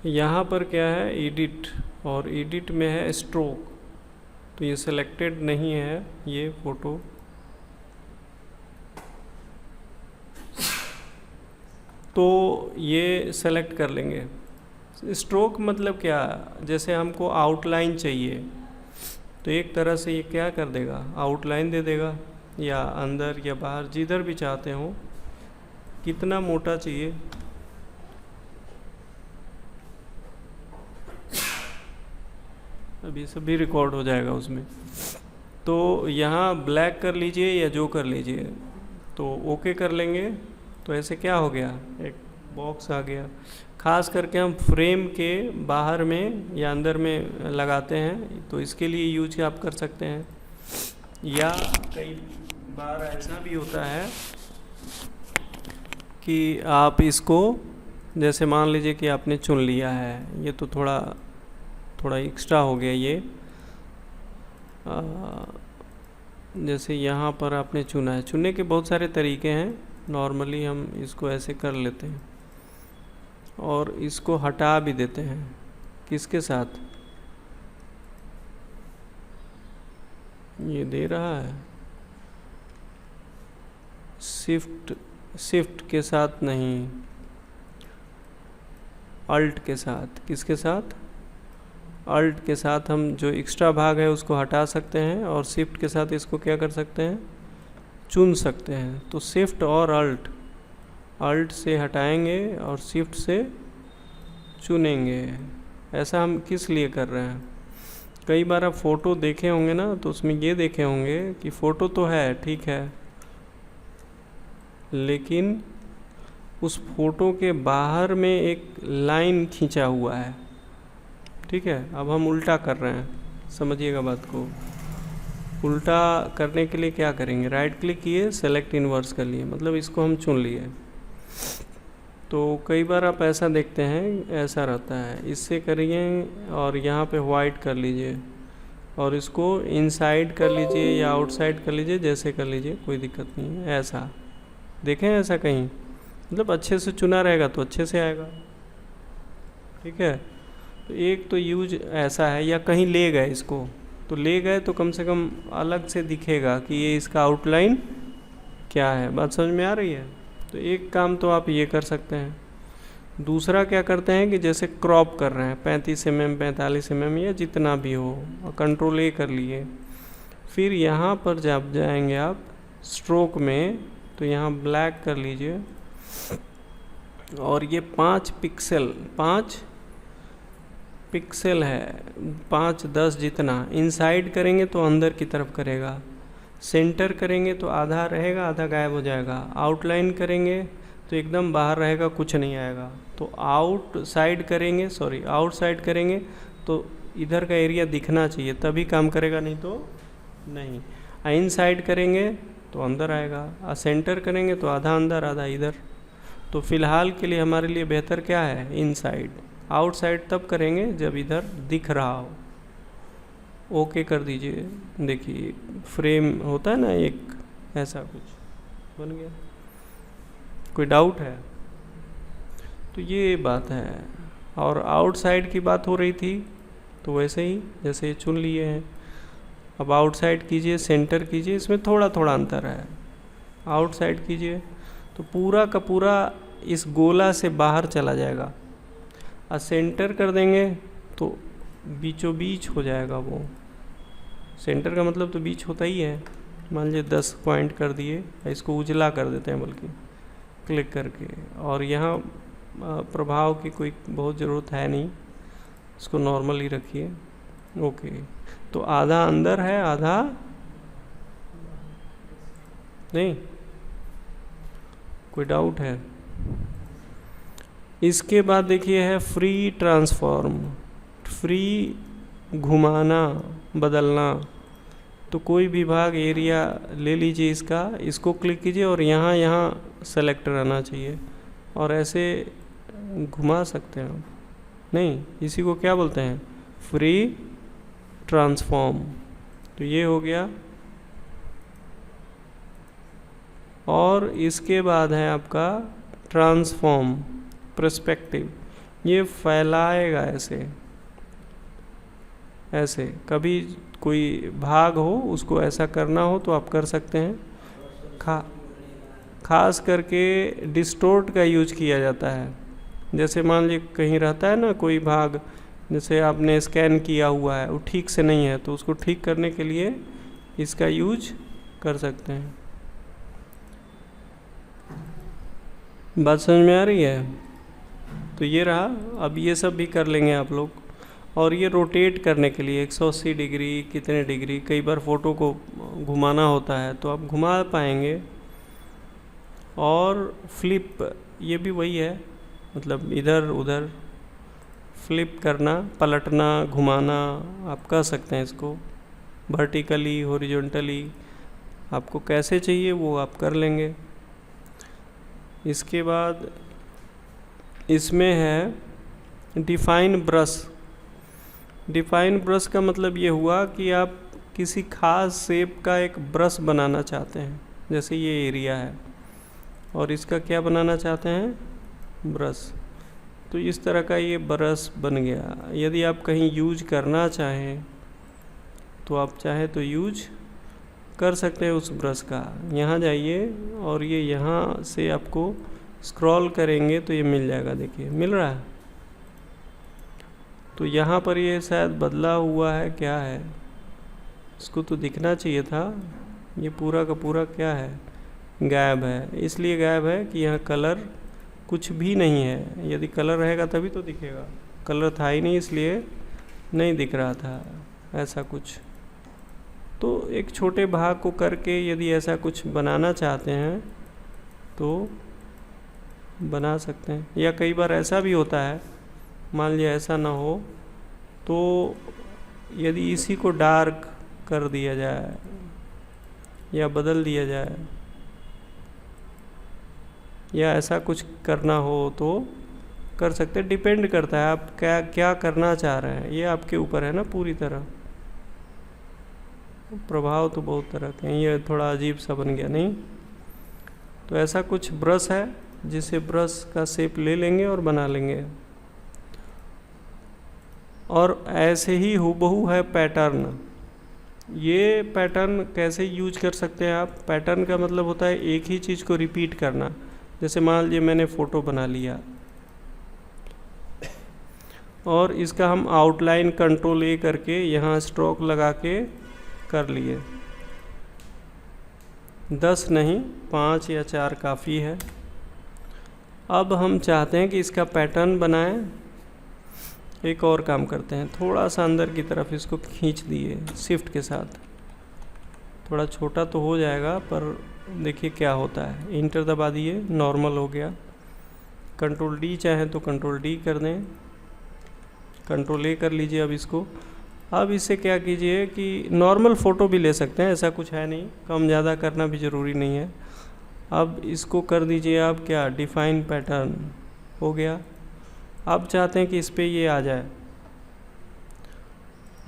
यहाँ पर क्या है, एडिट, और एडिट में है स्ट्रोक, तो ये सिलेक्टेड नहीं है ये फ़ोटो। तो ये सेलेक्ट कर लेंगे। स्ट्रोक मतलब क्या, जैसे हमको आउटलाइन चाहिए तो एक तरह से ये क्या कर देगा, आउटलाइन दे देगा, या अंदर या बाहर जिधर भी चाहते हो। कितना मोटा चाहिए, अभी सब भी रिकॉर्ड हो जाएगा उसमें। तो यहाँ ब्लैक कर लीजिए या जो कर लीजिए, तो ओके कर लेंगे। तो ऐसे क्या हो गया, एक बॉक्स आ गया। खास करके हम फ्रेम के बाहर में या अंदर में लगाते हैं, तो इसके लिए यूज आप कर सकते हैं। या कई बार ऐसा भी होता है कि आप इसको, जैसे मान लीजिए कि आपने चुन लिया है, ये तो थोड़ा एक्स्ट्रा हो गया ये, जैसे यहाँ पर आपने चुना है। चुनने के बहुत सारे तरीके हैं, नॉर्मली हम इसको ऐसे कर लेते हैं और इसको हटा भी देते हैं। किसके साथ, ये दे रहा है शिफ्ट के साथ नहीं, अल्ट के साथ। किसके साथ, अल्ट के साथ हम जो एक्स्ट्रा भाग है उसको हटा सकते हैं, और शिफ्ट के साथ इसको क्या कर सकते हैं, चुन सकते हैं। तो शिफ्ट और अल्ट से हटाएंगे और शिफ्ट से चुनेंगे। ऐसा हम किस लिए कर रहे हैं, कई बार आप फ़ोटो देखे होंगे ना, तो उसमें ये देखे होंगे कि फ़ोटो तो है, ठीक है, लेकिन उस फोटो के बाहर में एक लाइन खींचा हुआ है। ठीक है, अब हम उल्टा कर रहे हैं, समझिएगा बात को। उल्टा करने के लिए क्या करेंगे, राइट क्लिक किए, सेलेक्ट इन्वर्स कर लिए, मतलब इसको हम चुन लिए। तो कई बार आप ऐसा देखते हैं, ऐसा रहता है, इससे करिए और यहाँ पे वाइट कर लीजिए और इसको इनसाइड कर लीजिए या आउटसाइड कर लीजिए, जैसे कर लीजिए, कोई दिक्कत नहीं है। ऐसा देखें, ऐसा कहीं मतलब अच्छे से चुना रहेगा तो अच्छे से आएगा। ठीक है, तो एक तो यूज ऐसा है, या कहीं ले गए इसको, तो ले गए तो कम से कम अलग से दिखेगा कि ये इसका आउटलाइन क्या है। बात समझ में आ रही है। तो एक काम तो आप ये कर सकते हैं। दूसरा क्या करते हैं कि जैसे क्रॉप कर रहे हैं 35 mm 45 mm या जितना भी हो, और कंट्रोल ए कर लिए। फिर यहाँ पर जब जाएंगे आप स्ट्रोक में, तो यहाँ ब्लैक कर लीजिए और ये 5 पिक्सल है, 5-10 जितना। इनसाइड करेंगे तो अंदर की तरफ करेगा, सेंटर करेंगे तो आधा रहेगा, आधा गायब हो जाएगा। आउटलाइन करेंगे तो एकदम बाहर रहेगा, कुछ नहीं आएगा। तो आउटसाइड करेंगे तो इधर का एरिया दिखना चाहिए, तभी काम करेगा, नहीं तो नहीं। इनसाइड करेंगे तो अंदर आएगा, सेंटर करेंगे तो आधा अंदर आधा इधर। तो फिलहाल के लिए हमारे लिए बेहतर क्या है, इनसाइड। आउटसाइड तब करेंगे जब इधर दिख रहा हो। ओके कर दीजिए। देखिए फ्रेम होता है ना एक, ऐसा कुछ बन गया। कोई डाउट है तो ये बात है। और आउटसाइड की बात हो रही थी, तो वैसे ही जैसे ये चुन लिए हैं, अब आउटसाइड कीजिए, सेंटर कीजिए, इसमें थोड़ा थोड़ा अंतर है। आउटसाइड कीजिए तो पूरा का पूरा इस गोला से बाहर चला जाएगा, और सेंटर कर देंगे तो बीचों बीच हो जाएगा। वो सेंटर का मतलब तो बीच होता ही है। मान लीजिए 10 पॉइंट कर दिए, इसको उजला कर देते हैं बल्कि क्लिक करके। और यहाँ प्रभाव की कोई बहुत ज़रूरत है नहीं, इसको नॉर्मल ही रखिए। ओके, तो आधा अंदर है, आधा नहीं। कोई डाउट है? इसके बाद देखिए है फ्री ट्रांसफॉर्म, फ्री घुमाना, बदलना। तो कोई भी भाग एरिया ले लीजिए इसका, इसको क्लिक कीजिए और यहाँ सेलेक्ट रहना चाहिए, और ऐसे घुमा सकते हैं। नहीं, इसी को क्या बोलते हैं, फ्री ट्रांसफॉर्म। तो ये हो गया। और इसके बाद है आपका ट्रांसफॉर्म पर्सपेक्टिव। ये फैलाएगा ऐसे ऐसे। कभी कोई भाग हो उसको ऐसा करना हो तो आप कर सकते हैं। खास करके डिस्टोर्ट का यूज किया जाता है। जैसे मान लीजिए कहीं रहता है ना कोई भाग, जैसे आपने स्कैन किया हुआ है वो ठीक से नहीं है, तो उसको ठीक करने के लिए इसका यूज कर सकते हैं। बात समझ में आ रही है? तो ये रहा। अब ये सब भी कर लेंगे आप लोग। और ये रोटेट करने के लिए 180 डिग्री कितने डिग्री, कई बार फ़ोटो को घुमाना होता है तो आप घुमा पाएंगे। और फ्लिप, ये भी वही है, मतलब इधर उधर फ्लिप करना, पलटना, घुमाना, आप कह सकते हैं इसको। वर्टिकली, हॉरिजॉन्टली, आपको कैसे चाहिए वो आप कर लेंगे। इसके बाद इसमें है डिफाइन ब्रश। डिफाइन ब्रश का मतलब ये हुआ कि आप किसी खास शेप का एक ब्रश बनाना चाहते हैं। जैसे ये एरिया है और इसका क्या बनाना चाहते हैं, ब्रश। तो इस तरह का ये ब्रश बन गया। यदि आप कहीं यूज करना चाहें तो आप चाहे तो यूज कर सकते हैं उस ब्रश का। यहाँ जाइए और ये यहाँ से आपको स्क्रॉल करेंगे तो ये मिल जाएगा। देखिए मिल रहा है। तो यहाँ पर ये शायद बदला हुआ है, क्या है, इसको तो दिखना चाहिए था। ये पूरा का पूरा क्या है, गायब है। इसलिए गायब है कि यहाँ कलर कुछ भी नहीं है। यदि कलर रहेगा तभी तो दिखेगा। कलर था ही नहीं इसलिए नहीं दिख रहा था ऐसा कुछ। तो एक छोटे भाग को करके यदि ऐसा कुछ बनाना चाहते हैं तो बना सकते हैं। या कई बार ऐसा भी होता है, मान लिया ऐसा ना हो तो यदि इसी को डार्क कर दिया जाए या बदल दिया जाए या ऐसा कुछ करना हो तो कर सकते हैं। डिपेंड करता है आप क्या क्या करना चाह रहे हैं, ये आपके ऊपर है ना पूरी तरह। प्रभाव तो बहुत तरह के हैं। ये थोड़ा अजीब सा बन गया नहीं? तो ऐसा कुछ ब्रश है जिसे ब्रश का शेप ले लेंगे और बना लेंगे। और ऐसे ही हूबहू है पैटर्न। ये पैटर्न कैसे यूज कर सकते हैं आप? पैटर्न का मतलब होता है एक ही चीज़ को रिपीट करना। जैसे मान लीजिए मैंने फ़ोटो बना लिया और इसका हम आउटलाइन कंट्रोल ए करके यहाँ स्ट्रोक लगा के कर लिए। 10 नहीं 5 या 4 काफ़ी है। अब हम चाहते हैं कि इसका पैटर्न बनाएं। एक और काम करते हैं, थोड़ा सा अंदर की तरफ इसको खींच दिए शिफ्ट के साथ। थोड़ा छोटा तो हो जाएगा पर देखिए क्या होता है। इंटर दबा दिए, नॉर्मल हो गया। कंट्रोल डी चाहें तो कंट्रोल डी कर दें, कंट्रोल ए कर लीजिए। अब इसको, अब इससे क्या कीजिए कि नॉर्मल फ़ोटो भी ले सकते हैं, ऐसा कुछ है नहीं। कम ज़्यादा करना भी ज़रूरी नहीं है। अब इसको कर दीजिए आप क्या, डिफाइन पैटर्न हो गया। अब चाहते हैं कि इस पर ये आ जाए,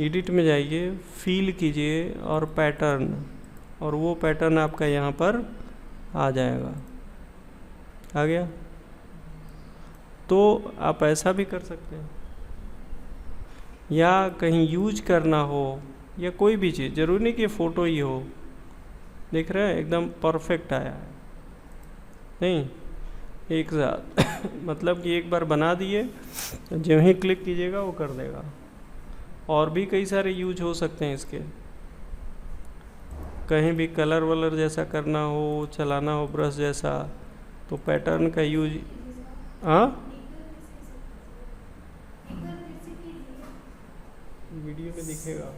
एडिट में जाइए, फील कीजिए और पैटर्न, और वो पैटर्न आपका यहाँ पर आ जाएगा। आ गया? तो आप ऐसा भी कर सकते हैं। या कहीं यूज करना हो या कोई भी चीज़, ज़रूरी नहीं कि फ़ोटो ही हो। देख रहे हैं एकदम परफेक्ट आया है नहीं एक साथ मतलब कि एक बार बना दिए, जो ही क्लिक कीजिएगा वो कर देगा। और भी कई सारे यूज हो सकते हैं इसके। कहीं भी कलर वलर जैसा करना हो, चलाना हो ब्रश जैसा, तो पैटर्न का यूज। हाँ, वीडियो में दिखेगा।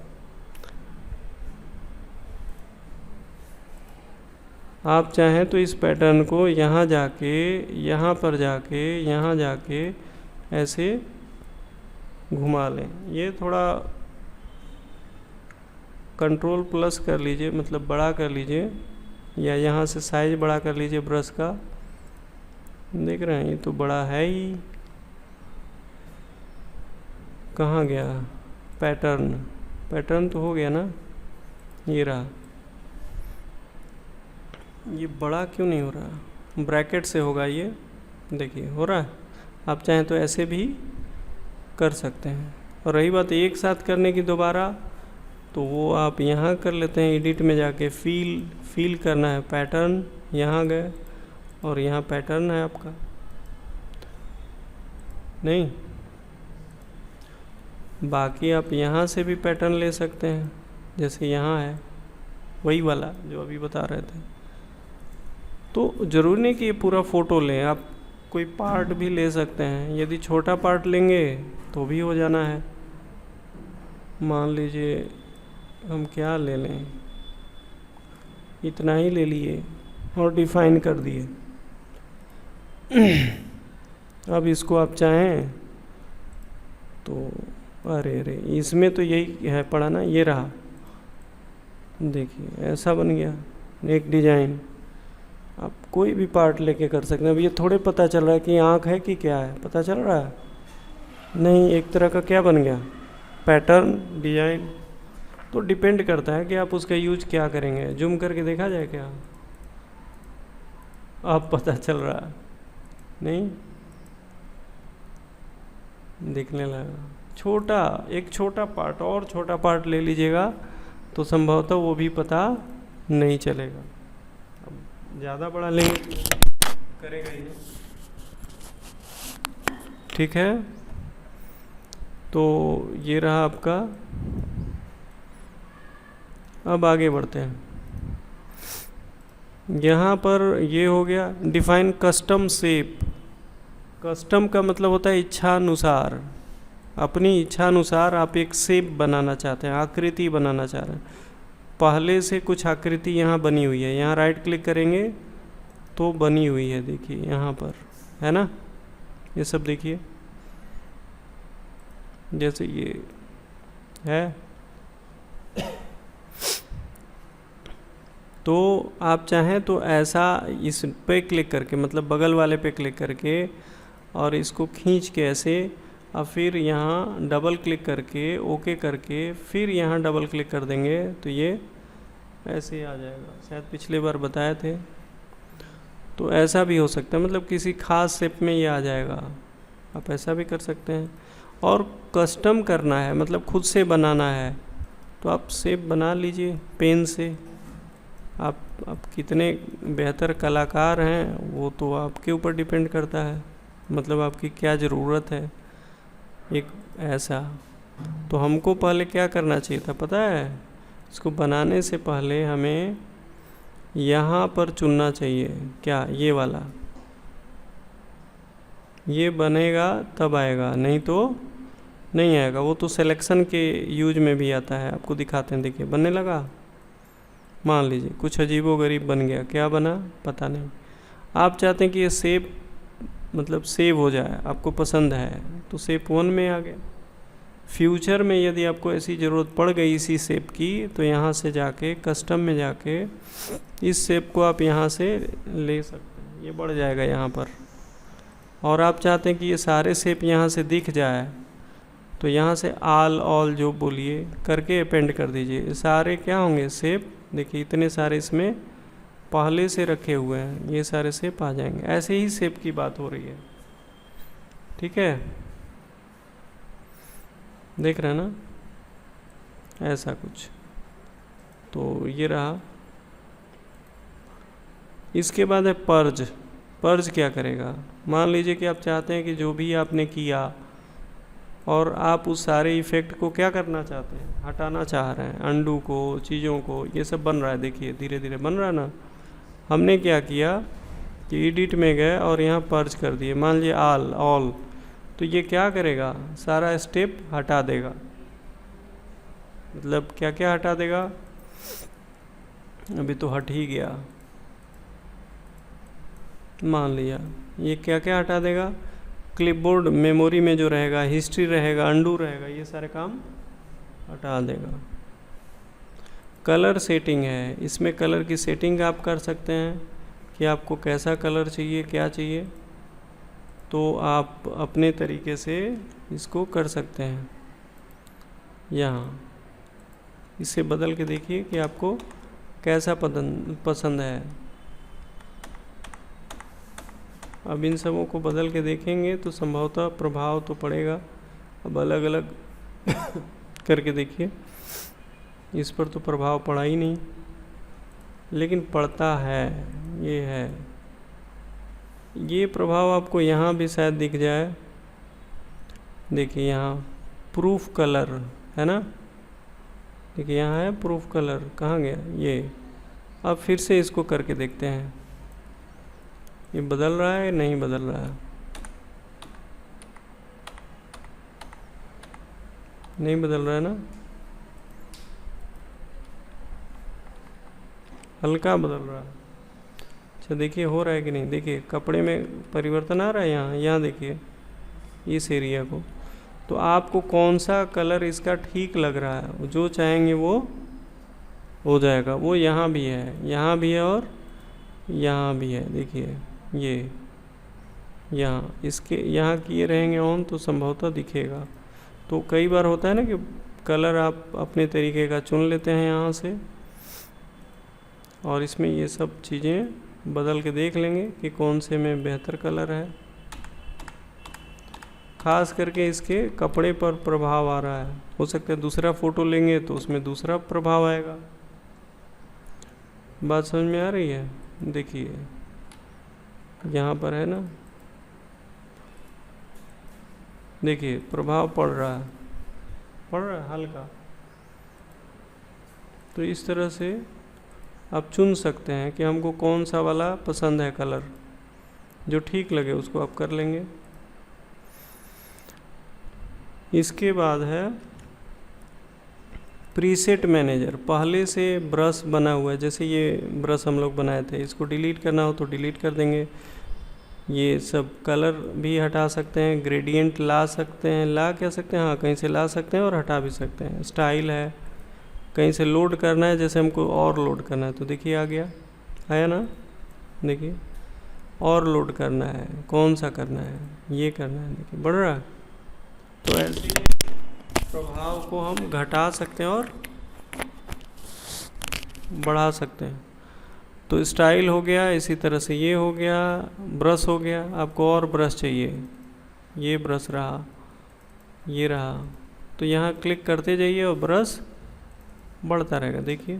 आप चाहें तो इस पैटर्न को यहाँ जाके, यहाँ पर जाके, यहाँ जाके ऐसे घुमा लें। ये थोड़ा कंट्रोल प्लस कर लीजिए, मतलब बड़ा कर लीजिए, या यहाँ से साइज बड़ा कर लीजिए ब्रश का। देख रहे हैं ये तो बड़ा है ही। कहाँ गया पैटर्न? पैटर्न तो हो गया ना, ये रहा। ये बड़ा क्यों नहीं हो रहा? ब्रैकेट से होगा ये, देखिए हो रहा है। आप चाहें तो ऐसे भी कर सकते हैं। और रही बात एक साथ करने की दोबारा, तो वो आप यहाँ कर लेते हैं, एडिट में जाके फील करना है पैटर्न, यहाँ गए और यहाँ पैटर्न है आपका, नहीं बाकी आप यहाँ से भी पैटर्न ले सकते हैं, जैसे यहाँ है वही वाला जो अभी बता रहे थे। तो ज़रूरी नहीं कि ये पूरा फ़ोटो लें, आप कोई पार्ट भी ले सकते हैं। यदि छोटा पार्ट लेंगे तो भी हो जाना है। मान लीजिए हम क्या ले लें, इतना ही ले लिए और डिफाइन कर दिए। अब इसको आप चाहें तो अरे इसमें तो यही है पड़ा ना, ये रहा, देखिए ऐसा बन गया एक डिजाइन। आप कोई भी पार्ट लेके कर सकते हैं। अब ये थोड़े पता चल रहा है कि आँख है कि क्या है, पता चल रहा है नहीं, एक तरह का क्या बन गया पैटर्न डिजाइन। तो डिपेंड करता है कि आप उसका यूज क्या करेंगे। जूम करके देखा जाए क्या, अब पता चल रहा है नहीं, दिखने लगा। एक छोटा पार्ट और छोटा पार्ट ले लीजिएगा तो संभवतः वो भी पता नहीं चलेगा। अब ज़्यादा बड़ा लेंगे करेगा ही, ठीक है। तो ये रहा आपका। अब आगे बढ़ते हैं। यहाँ पर ये हो गया डिफाइन कस्टम शेप। कस्टम का मतलब होता है इच्छानुसार, अपनी इच्छानुसार आप एक शेप बनाना चाहते हैं, आकृति बनाना चाह रहे हैं। पहले से कुछ आकृति यहाँ बनी हुई है, यहाँ राइट क्लिक करेंगे तो बनी हुई है, देखिए यहाँ पर है ना, ये सब देखिए जैसे ये है। तो आप चाहें तो ऐसा इस पे क्लिक करके, मतलब बगल वाले पे क्लिक करके और इसको खींच के ऐसे, और फिर यहाँ डबल क्लिक करके ओके करके फिर यहाँ डबल क्लिक कर देंगे तो ये ऐसे ही आ जाएगा। शायद पिछले बार बताए थे। तो ऐसा भी हो सकता है, मतलब किसी खास शेप में ये आ जाएगा, आप ऐसा भी कर सकते हैं। और कस्टम करना है मतलब खुद से बनाना है तो आप शेप बना लीजिए पेन से। आप कितने बेहतर कलाकार हैं वो तो आपके ऊपर डिपेंड करता है, मतलब आपकी क्या ज़रूरत है एक ऐसा। तो हमको पहले क्या करना चाहिए था पता है, इसको बनाने से पहले हमें यहाँ पर चुनना चाहिए, क्या ये वाला, ये बनेगा तब आएगा, नहीं तो नहीं आएगा। वो तो सिलेक्शन के यूज में भी आता है, आपको दिखाते हैं, देखिए बनने लगा। मान लीजिए कुछ अजीबोगरीब बन गया, क्या बना पता नहीं। आप चाहते हैं कि ये शेप मतलब सेव हो जाए, आपको पसंद है तो शेप 1 में आ गया। फ्यूचर में यदि आपको ऐसी ज़रूरत पड़ गई इसी शेप की तो यहाँ से जाके कस्टम में जाके इस शेप को आप यहाँ से ले सकते हैं, ये बढ़ जाएगा यहाँ पर। और आप चाहते हैं कि ये सारे शेप यहाँ से दिख जाए तो यहाँ से ऑल जो बोलिए करके अपेंड कर दीजिए। ये सारे क्या होंगे शेप, देखिए इतने सारे इसमें पहले से रखे हुए हैं, ये सारे शेप आ जाएंगे। ऐसे ही शेप की बात हो रही है, ठीक है, देख रहे हैं ना, ऐसा कुछ। तो ये रहा। इसके बाद है पर्ज। पर्ज क्या करेगा, मान लीजिए कि आप चाहते हैं कि जो भी आपने किया और आप उस सारे इफ़ेक्ट को क्या करना चाहते हैं, हटाना चाह रहे हैं, अंडू को, चीज़ों को, ये सब बन रहा है, देखिए धीरे धीरे बन रहा है ना। हमने क्या किया कि एडिट में गए और यहाँ पर्ज कर दिए, मान लीजिए ऑल, तो ये क्या करेगा, सारा स्टेप हटा देगा। मतलब क्या क्या हटा देगा, अभी तो हट ही गया, मान लिया। ये क्या क्या हटा देगा, क्लिपबोर्ड मेमोरी में जो रहेगा, हिस्ट्री रहेगा, अंडू रहेगा, ये सारे काम हटा देगा। कलर सेटिंग है, इसमें कलर की सेटिंग आप कर सकते हैं कि आपको कैसा कलर चाहिए, क्या चाहिए, तो आप अपने तरीके से इसको कर सकते हैं। यहाँ इसे बदल के देखिए कि आपको कैसा पसंद है। अब इन सबों को बदल के देखेंगे तो संभवतः प्रभाव तो पड़ेगा। अब अलग अलग करके देखिए, इस पर तो प्रभाव पड़ा ही नहीं, लेकिन पड़ता है, ये है। ये प्रभाव आपको यहाँ भी शायद दिख जाए। देखिए यहाँ प्रूफ कलर है ना, देखिए यहाँ है प्रूफ कलर, कहाँ गया ये। अब फिर से इसको करके देखते हैं, ये बदल रहा है नहीं बदल रहा है, नहीं बदल रहा है ना, हल्का बदल रहा है। अच्छा देखिए हो रहा है कि नहीं, देखिए कपड़े में परिवर्तन आ रहा है यहाँ, यहाँ देखिए इस एरिया को। तो आपको कौन सा कलर इसका ठीक लग रहा है, जो चाहेंगे वो हो जाएगा। वो यहाँ भी है, यहाँ भी है और यहाँ भी है। देखिए ये यहाँ, इसके यहाँ किए रहेंगे ऑन तो संभवतः दिखेगा। तो कई बार होता है ना कि कलर आप अपने तरीके का चुन लेते हैं यहाँ से, और इसमें ये सब चीज़ें बदल के देख लेंगे कि कौन से में बेहतर कलर है। खास करके इसके कपड़े पर प्रभाव आ रहा है, हो सकता है दूसरा फ़ोटो लेंगे तो उसमें दूसरा प्रभाव आएगा। बात समझ में आ रही है? देखिए यहाँ पर है ना, देखिए प्रभाव पड़ रहा है हल्का। तो इस तरह से आप चुन सकते हैं कि हमको कौन सा वाला पसंद है कलर, जो ठीक लगे उसको आप कर लेंगे। इसके बाद है प्रीसेट मैनेजर। पहले से ब्रश बना हुआ है, जैसे ये ब्रश हम लोग बनाए थे, इसको डिलीट करना हो तो डिलीट कर देंगे। ये सब कलर भी हटा सकते हैं, ग्रेडियंट ला सकते हैं, ला कह सकते हैं, हाँ कहीं से ला सकते हैं और हटा भी सकते हैं। स्टाइल है, कहीं से लोड करना है, जैसे हमको और लोड करना है तो देखिए आ गया, आया ना, देखिए और लोड करना है, कौन सा करना है, ये करना है, देखिए बढ़ रहा है। तो ऐसे प्रभाव को हम घटा सकते हैं और बढ़ा सकते हैं। तो स्टाइल हो गया, इसी तरह से ये हो गया, ब्रश हो गया। आपको और ब्रश चाहिए, ये ब्रश रहा, ये रहा, तो यहाँ क्लिक करते जाइए और ब्रश बढ़ता रहेगा। देखिए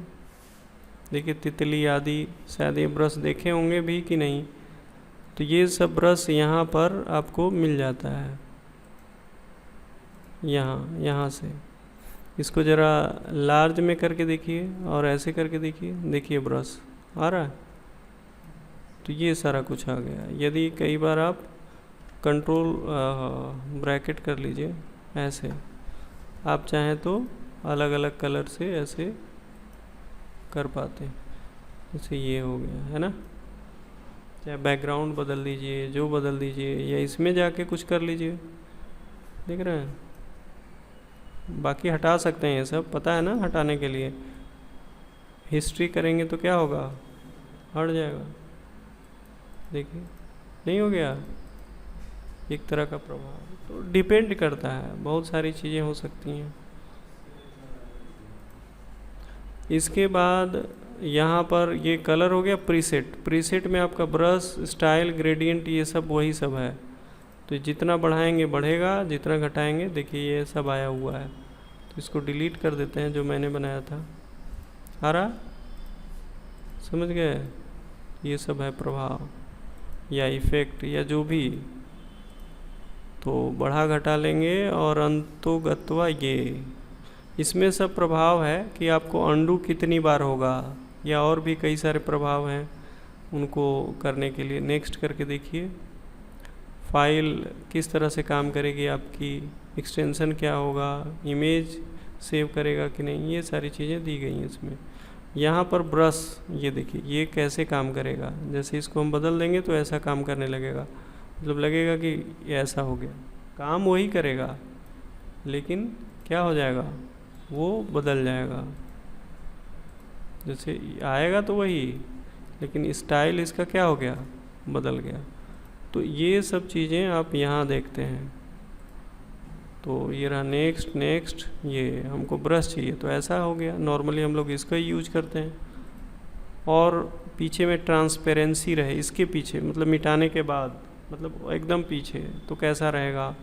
देखिए तितली आदि, शायद ये ब्रश देखे होंगे भी कि नहीं। तो ये सब ब्रश यहाँ पर आपको मिल जाता है, यहाँ से। इसको ज़रा लार्ज में करके देखिए और ऐसे करके देखिए, देखिए ब्रश आ रहा है। तो ये सारा कुछ आ गया। यदि कई बार आप कंट्रोल ब्रैकेट कर लीजिए, ऐसे आप चाहें तो अलग अलग कलर से ऐसे कर पाते हैं। जैसे ये हो गया है ना, चाहे बैकग्राउंड बदल दीजिए, जो बदल दीजिए, या इसमें जाके कुछ कर लीजिए, देख रहे हैं। बाकी हटा सकते हैं, ये सब पता है ना हटाने के लिए। हिस्ट्री करेंगे तो क्या होगा, हट जाएगा। देखिए नहीं हो गया, एक तरह का प्रभाव। तो डिपेंड करता है, बहुत सारी चीज़ें हो सकती हैं। इसके बाद यहाँ पर ये कलर हो गया प्रीसेट। प्रीसेट में आपका ब्रश, स्टाइल, ग्रेडियंट, ये सब वही सब है। तो जितना बढ़ाएंगे बढ़ेगा, जितना घटाएंगे, देखिए ये सब आया हुआ है। तो इसको डिलीट कर देते हैं जो मैंने बनाया था। आ रहा, समझ गए? ये सब है प्रभाव या इफ़ेक्ट या जो भी। तो बढ़ा घटा लेंगे और अंतोगत्वा ये, इसमें सब प्रभाव है कि आपको अंडू कितनी बार होगा, या और भी कई सारे प्रभाव हैं उनको करने के लिए। नेक्स्ट करके देखिए, फाइल किस तरह से काम करेगी आपकी, एक्सटेंशन क्या होगा, इमेज सेव करेगा कि नहीं, ये सारी चीज़ें दी गई हैं इसमें। यहाँ पर ब्रश, ये देखिए ये कैसे काम करेगा। जैसे इसको हम बदल देंगे तो ऐसा काम करने लगेगा, मतलब लगेगा कि ये ऐसा हो गया। काम वही करेगा लेकिन क्या हो जाएगा, वो बदल जाएगा। जैसे आएगा तो वही, लेकिन स्टाइल इसका क्या हो गया, बदल गया। तो ये सब चीज़ें आप यहाँ देखते हैं। तो ये रहा नेक्स्ट, नेक्स्ट, ये हमको ब्रश चाहिए तो ऐसा हो गया। नॉर्मली हम लोग इसका ही यूज करते हैं। और पीछे में ट्रांसपेरेंसी रहे, इसके पीछे मतलब मिटाने के बाद मतलब एकदम पीछे, तो कैसा रहेगा।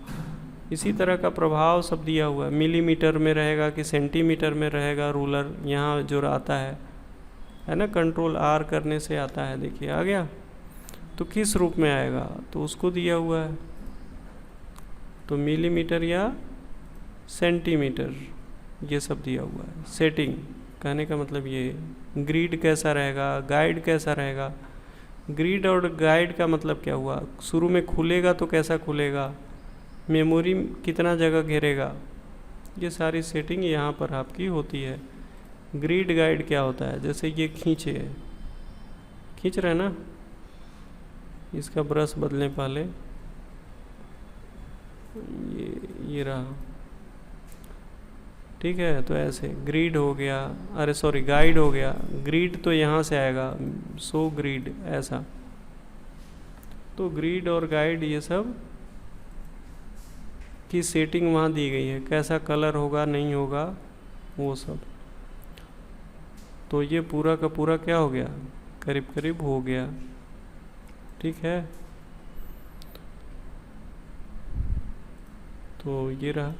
इसी तरह का प्रभाव सब दिया हुआ है, मिलीमीटर में रहेगा कि सेंटीमीटर में रहेगा रूलर, यहाँ जो आता है ना, कंट्रोल आर करने से आता है, देखिए आ गया। तो किस रूप में आएगा, तो उसको दिया हुआ है, तो मिलीमीटर या सेंटीमीटर ये सब दिया हुआ है। सेटिंग कहने का मतलब ये, ग्रिड कैसा रहेगा, गाइड कैसा रहेगा। ग्रिड और गाइड का मतलब क्या हुआ, शुरू में खुलेगा तो कैसा खुलेगा, मेमोरी कितना जगह घेरेगा, ये सारी सेटिंग यहाँ पर आपकी होती है। ग्रिड गाइड क्या होता है, जैसे ये खींच रहे ना, इसका ब्रश बदलने पहले ये रहा, ठीक है। तो ऐसे ग्रिड हो गया, अरे सॉरी गाइड हो गया, ग्रिड तो यहाँ से आएगा, सो ग्रिड ऐसा। तो ग्रिड और गाइड ये सब की सेटिंग वहाँ दी गई है, कैसा कलर होगा नहीं होगा वो सब। तो ये पूरा का पूरा क्या हो गया, करीब करीब हो गया, ठीक है। तो ये रहा।